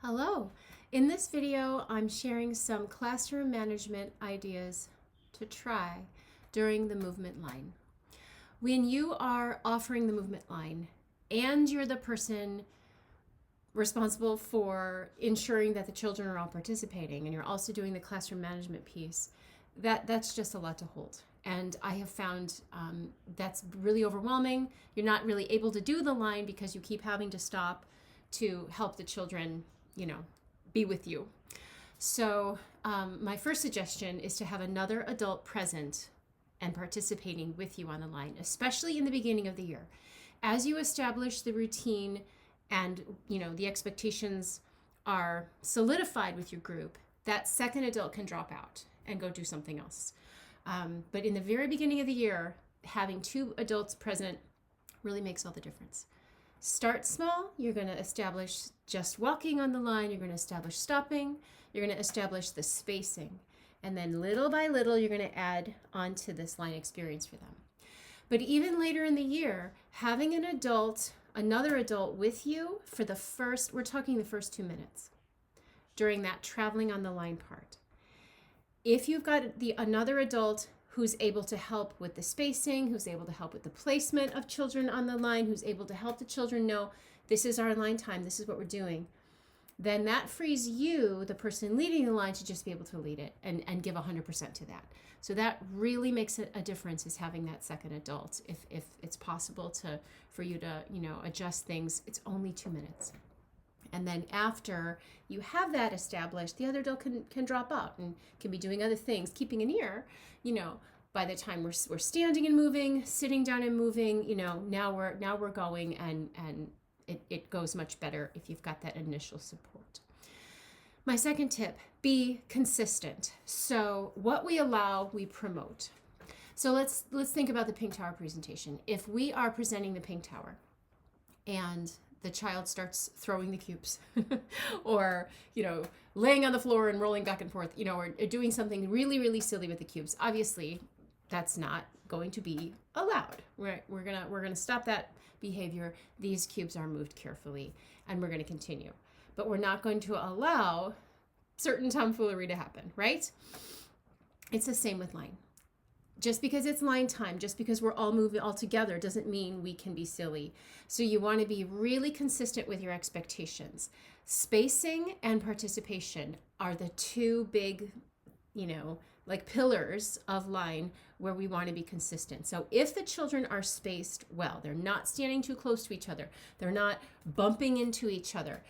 Hello. In this video, I'm sharing some classroom management ideas to try during the movement line. When you are offering the movement line and you're the person responsible for ensuring that the children are all participating and you're also doing the classroom management piece, that's just a lot to hold. And I have found that's really overwhelming. You're not really able to do the line because you keep having to stop to help the children, be with you. So my first suggestion is to have another adult present and participating with you on the line, especially in the beginning of the year. As you establish the routine and the expectations are solidified with your group, that second adult can drop out and go do something else. But in the very beginning of the year, having two adults present really makes all the difference. Start small. You're going to establish just walking on the line. You're going to establish stopping. You're going to establish the spacing. And then little by little, you're going to add onto this line experience for them. But even later in the year, having another adult with you for we're talking the first 2 minutes during that traveling on the line part. If you've got another adult who's able to help with the spacing, who's able to help with the placement of children on the line, who's able to help the children know this is our line time, this is what we're doing, then that frees you, the person leading the line, to just be able to lead it and give 100% to that. So that really makes a difference, is having that second adult. If it's possible for you to adjust things, it's only 2 minutes. And then after you have that established, the other adult can drop out and can be doing other things, keeping an ear, by the time we're standing and moving, sitting down and moving, now we're going, and it goes much better if you've got that initial support. My second tip, be consistent. So what we allow, we promote. So let's think about the Pink Tower presentation. If we are presenting the Pink Tower and the child starts throwing the cubes or, laying on the floor and rolling back and forth, or doing something really, really silly with the cubes, obviously that's not going to be allowed. We're gonna stop that behavior. These cubes are moved carefully and we're going to continue. But we're not going to allow certain tomfoolery to happen, right? It's the same with line. Just because it's line time, just because we're all moving all together, doesn't mean we can be silly. So you want to be really consistent with your expectations. Spacing and participation are the two big, pillars of line where we want to be consistent. So if the children are spaced well, they're not standing too close to each other, they're not bumping into each other.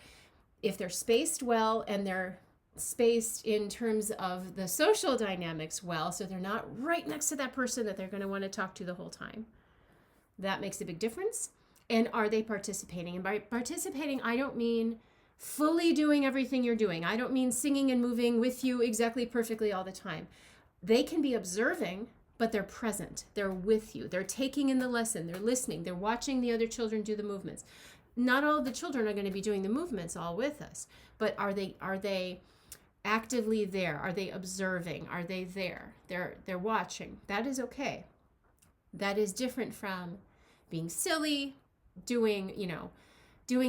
If they're spaced well and they're spaced in terms of the social dynamics well, so they're not right next to that person that they're going to want to talk to the whole time, that makes a big difference. And are they participating? And by participating, I don't mean fully doing everything you're doing. I don't mean singing and moving with you exactly perfectly all the time. They can be observing, but they're present. They're with you. They're taking in the lesson. They're listening. They're watching the other children do the movements. Not all of the children are going to be doing the movements all with us, but are they actively there? Are they observing? Are they there? They're watching. That is okay. That is different from being silly, doing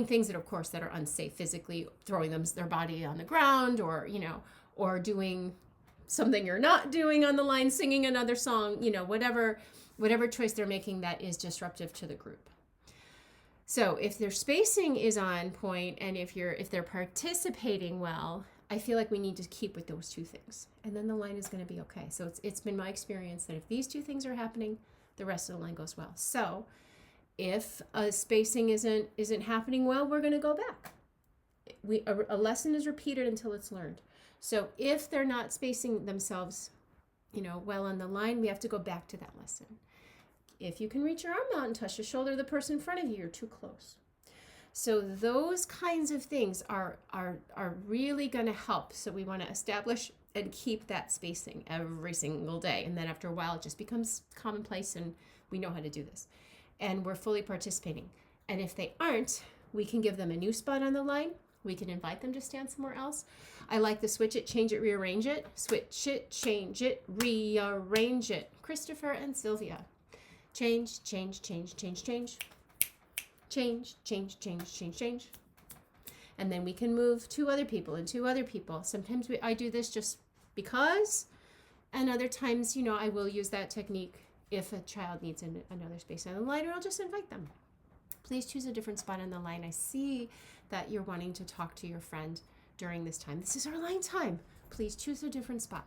things that, of course, that are unsafe physically, throwing their body on the ground, or doing something you're not doing on the line, singing another song, whatever choice they're making that is disruptive to the group. So if their spacing is on point and if they're participating well, I feel like we need to keep with those two things, and then the line is going to be okay. So it's been my experience that if these two things are happening, the rest of the line goes well. So if a spacing isn't happening well, we're going to go back. A lesson is repeated until it's learned. So if they're not spacing themselves, well on the line, we have to go back to that lesson. If you can reach your arm out and touch the shoulder of the person in front of you, you're too close. So those kinds of things are really going to help. So we want to establish and keep that spacing every single day. And then after a while, it just becomes commonplace and we know how to do this. And we're fully participating. And if they aren't, we can give them a new spot on the line. We can invite them to stand somewhere else. I like the switch it, change it, rearrange it. Switch it, change it, rearrange it. Christopher and Sylvia. Change, change, change, change, change. Change, change, change, change, change. And then we can move two other people and two other people. Sometimes I do this just because, and other times, I will use that technique if a child needs another space on the line, or I'll just invite them. Please choose a different spot on the line. I see that you're wanting to talk to your friend during this time. This is our line time. Please choose a different spot,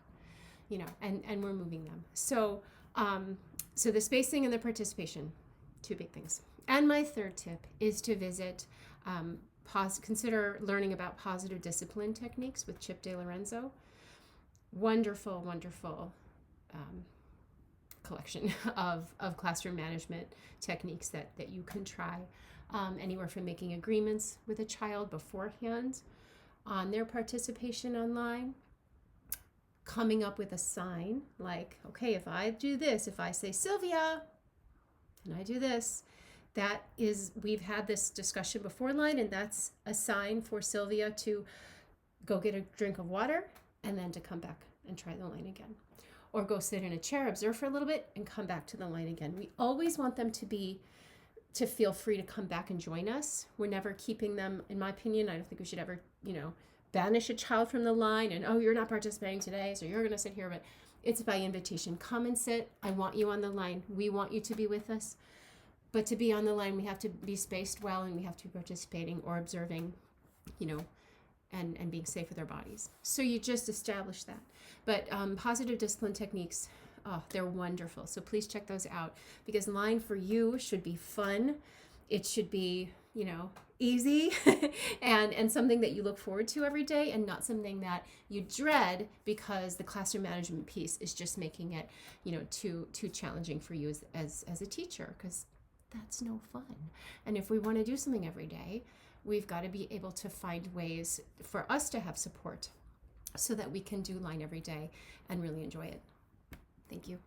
and we're moving them. So the spacing and the participation, two big things. And my third tip is to visit, consider learning about positive discipline techniques with Chip DeLorenzo. Wonderful, wonderful collection of classroom management techniques that you can try, anywhere from making agreements with a child beforehand on their participation online, coming up with a sign like, okay, if I do this, if I say Sylvia, and I do this, we've had this discussion before line, and that's a sign for Sylvia to go get a drink of water and then to come back and try the line again. Or go sit in a chair, observe for a little bit, and come back to the line again. We always want them to feel free to come back and join us. We're never keeping them, in my opinion. I don't think we should ever, banish a child from the line and, oh, you're not participating today, so you're going to sit here. But it's by invitation. Come and sit. I want you on the line. We want you to be with us. But to be on the line, we have to be spaced well, and we have to be participating or observing, and being safe with our bodies. So you just establish that. But positive discipline techniques, they're wonderful. So please check those out, because line for you should be fun. It should be, easy and something that you look forward to every day, and not something that you dread because the classroom management piece is just making it, too challenging for you as a teacher, because that's no fun. And if we want to do something every day, we've got to be able to find ways for us to have support so that we can do line every day and really enjoy it. Thank you.